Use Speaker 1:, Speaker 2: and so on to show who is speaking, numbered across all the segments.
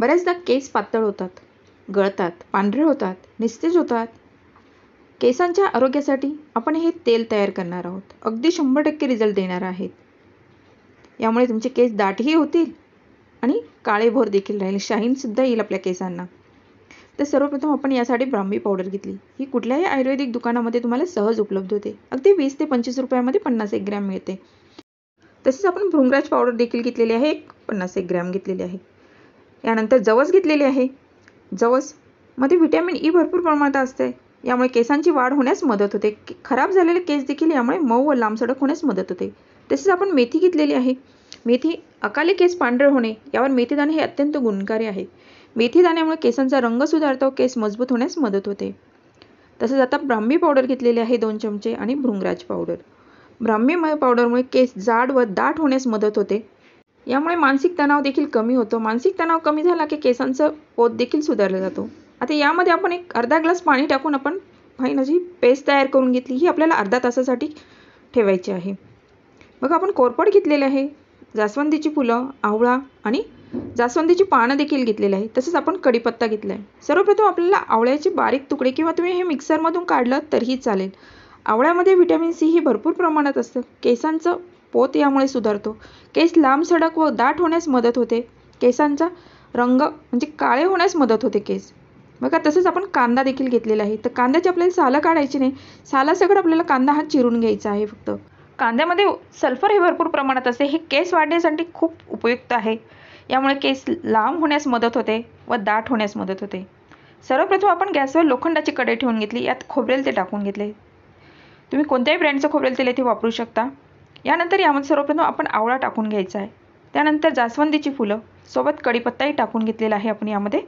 Speaker 1: बऱ्याचदा केस पातळ होतात, गळतात, पांढरे होतात, निस्तेज होतात. केसांच्या आरोग्यासाठी आपण हे तेल तयार करणार आहोत. अगदी 100% रिझल्ट देणार आहेत. यामुळे तुमचे केस दाटही होतील आणि काळेभोर देखील राहील, शाईनसुद्धा येईल आपल्या केसांना. तर सर्वप्रथम आपण यासाठी ब्राह्मी पावडर घेतली. ही कुठल्याही आयुर्वेदिक दुकानामध्ये तुम्हाला सहज उपलब्ध होते. अगदी 20 ते 25 रुपयामध्ये 50 ग्रॅम मिळते. तसेच आपण भृंगराज पावडर देखील घेतलेली आहे, 50 ग्रॅम घेतलेली आहे. यानंतर जवस घेतलेली आहे. जवसमध्ये व्हिटॅमिन ई भरपूर प्रमाणात असते. यामुळे केसांची वाढ होण्यास मदत होते. खराब झालेले केस देखील यामुळे मऊ व लांबसडक होण्यास मदत होते. तसेच आपण मेथी घेतलेली आहे. मेथी अकाली केस पांढरे होणे यावर मेथीदाणे हे अत्यंत गुणकारी आहे. मेथी दाण्यामुळे केसांचा रंग सुधारतो, केस मजबूत होण्यास मदत होते. तसेच आता ब्राह्मी पावडर घेतलेली आहे 2 चमचे आणि भृंगराज पावडर. ब्राह्मी पावडरमुळे केस जाड व दाट होण्यास मदत होते. यामुळे मानसिक तणाव देखील कमी होतो. मानसिक तणाव कमी झाला की केसांचं पोत देखील सुधारला जातो. आता यामध्ये आपण एक अर्धा ग्लास पाणी टाकून आपण फाईन अशी पेस्ट तयार करून घेतली. ही आपल्याला अर्धा तासासाठी ठेवायची आहे. बघा आपण कोरफड घेतलेले आहे, जास्वंदीची फुलं, आवळा आणि जास्वंदीची पानं देखील घेतलेली आहे. तसेच आपण कढीपत्ता घेतला आहे. सर्वप्रथम आपल्याला आवळ्याचे बारीक तुकडे किंवा तुम्ही हे मिक्सरमधून काढलं तरीही चालेल. आवळ्यामध्ये व्हिटॅमिन सी ही भरपूर प्रमाणात असतं. केसांचं पोत यामुळे सुधारतो. केस लांब सडक व दाट होण्यास मदत होते. केसांचा रंग म्हणजे काळे होण्यास मदत होते केस. बघा तसंच आपण कांदा देखील घेतलेला आहे. तर कांद्याची आपल्याला सालं काढायची नाही. सालासकट आपल्याला कांदा हा चिरून घ्यायचा आहे फक्त. कांद्यामध्ये सल्फर हे भरपूर प्रमाणात असते. हे केस वाढण्यासाठी खूप उपयुक्त आहे. यामुळे केस लांब होण्यास मदत होते व दाट होण्यास मदत होते. सर्वप्रथम आपण गॅसवर लोखंडाची कढई ठेवून घेतली. यात खोबरेल तेल टाकून घेतले. तुम्ही कोणत्याही ब्रँडचं खोबरेल तेल इथे वापरू शकता. यानंतर यामध्ये सर्वप्रथम आपण आवळा टाकून घ्यायचा आहे. त्यानंतर जास्वंदीची फुलं सोबत कढीपत्ताही टाकून घेतलेला आहे आपण यामध्ये.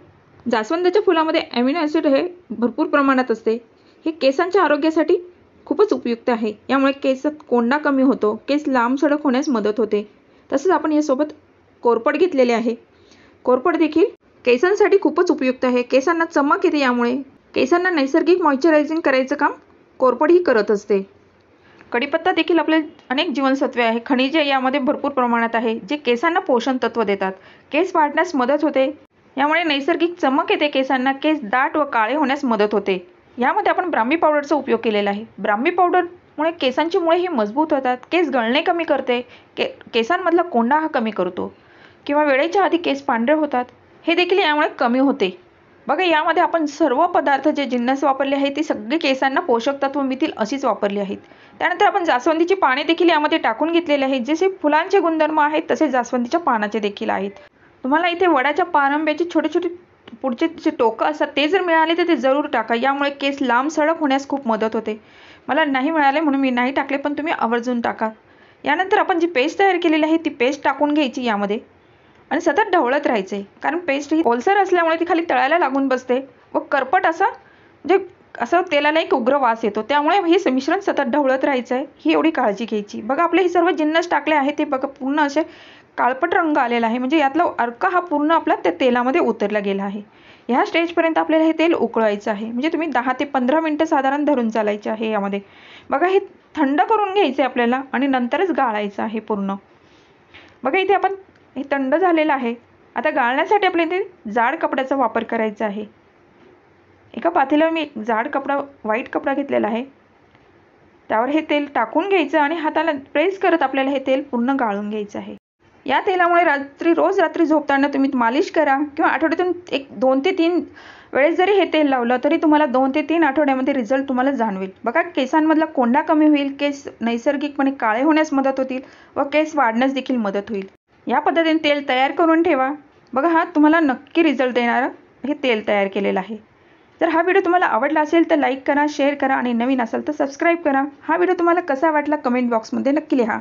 Speaker 1: जास्वंदाच्या फुलामध्ये ॲमिनो ॲसिड हे भरपूर प्रमाणात असते. हे केसांच्या आरोग्यासाठी खूपच उपयुक्त आहे. यामुळे केसात कोंडा कमी होतो, केस लांब सडक होण्यास मदत होते. तसंच आपण यासोबत कोरफड घेतलेले आहे. कोरफड देखील केसांसाठी खूपच उपयुक्त आहे. केसांना चमक येते. यामुळे केसांना नैसर्गिक मॉइश्चरायझिंग करायचं काम कोरफड ही करत असते. कढीपत्ता देखील आपले अनेक जीवनसत्वे आहे, खनिजे यामध्ये भरपूर प्रमाणात आहे, जे केसांना पोषण तत्व देतात. केस वाढण्यास मदत होते. यामुळे नैसर्गिक चमक येते केसांना. केस दाट व काळे होण्यास मदत होते. यामध्ये आपण ब्राह्मी पावडरचा उपयोग केलेला आहे. ब्राह्मी पावडरमुळे केसांची मुळे ही मजबूत होतात. केस गळणे कमी करते. केसांमधला कोंडा हा कमी करतो किंवा वेळेच्या आधी केस पांढरे होतात हे देखील यामुळे कमी होते. बघा यामध्ये आपण सर्व पदार्थ जे जिन्नस वापरले आहेत ते सगळे केसांना पोषक तत्व मिळतील अशीच वापरली आहेत. त्यानंतर आपण जास्वंदीची पाने देखील यामध्ये टाकून घेतलेले आहेत. जसे फुलांचे गुणधर्म आहेत तसे जास्वंदीच्या पानाचे देखील आहेत. तुम्हाला इथे वडाच्या पारंब्याचे छोटे छोटे पुढचे जे टोकं असतात ते जर मिळाले तर ते जरूर टाका. यामुळे केस लांब सडक होण्यास खूप मदत होते. मला नाही मिळाले म्हणून मी नाही टाकले, पण तुम्ही आवर्जून टाका. यानंतर आपण जी पेस्ट तयार केलेली आहे ती पेस्ट टाकून घ्यायची यामध्ये आणि सतत ढवळत राहायचे. कारण पेस्ट ही ओलसर असल्यामुळे ती खाली तळायला लागून बसते व करपट असा म्हणजे असं तेलाला एक उग्र वास येतो. त्यामुळे हे मिश्रण सतत ढवळत राहायचं आहे, ही एवढी काळजी घ्यायची. बघा आपले हे सर्व जिन्नस टाकले आहे ते बघा पूर्ण असे काळपट रंग आलेला आहे. म्हणजे यातला अर्क हा पूर्ण आपला त्या तेलामध्ये उतरला गेला आहे. ह्या स्टेजपर्यंत आपल्याला हे तेल उकळायचं आहे. म्हणजे तुम्ही 10 ते 15 मिनटं साधारण धरून चालायचे आहे यामध्ये. बघा हे थंड करून घ्यायचं आहे आपल्याला आणि नंतरच गाळायचं आहे पूर्ण. बघा इथे आपण हे थंड झालेलं आहे. आता गाळण्यासाठी आपल्याला इथे जाड कपड्याचा वापर करायचा आहे. एका पातेल्यावर मी एक जाड कपडा व्हाईट कपडा घेतलेला आहे. त्यावर हे तेल टाकून घ्यायचं आणि हाताला प्रेस करत आपल्याला हे तेल पूर्ण गाळून घ्यायचं आहे. या तेलामुळे रोज रात्री झोपताना तुम्ही मालिश करा किंवा आठवड्यातून 2 ते 3 वेळेस जरी हे तेल लावलं तरी तुम्हाला 2 ते 3 आठवड्यामध्ये रिझल्ट तुम्हाला जाणवेल. बघा केसांमधला कोंडा कमी होईल, केस नैसर्गिकपणे काळे होण्यास मदत होतील व केस वाढण्यास देखील मदत होईल. या पद्धतीने तेल तयार करून ठेवा. बघा हा तुम्हाला नक्की रिझल्ट देणारं हे तेल तयार केलेलं आहे. जर हा व्हिडिओ तुम्हाला आवडला असेल तर लाईक करा, शेअर करा आणि नवीन असाल तर सबस्क्राईब करा. हा व्हिडिओ तुम्हाला कसा वाटला कमेंट बॉक्समध्ये नक्की लिहा.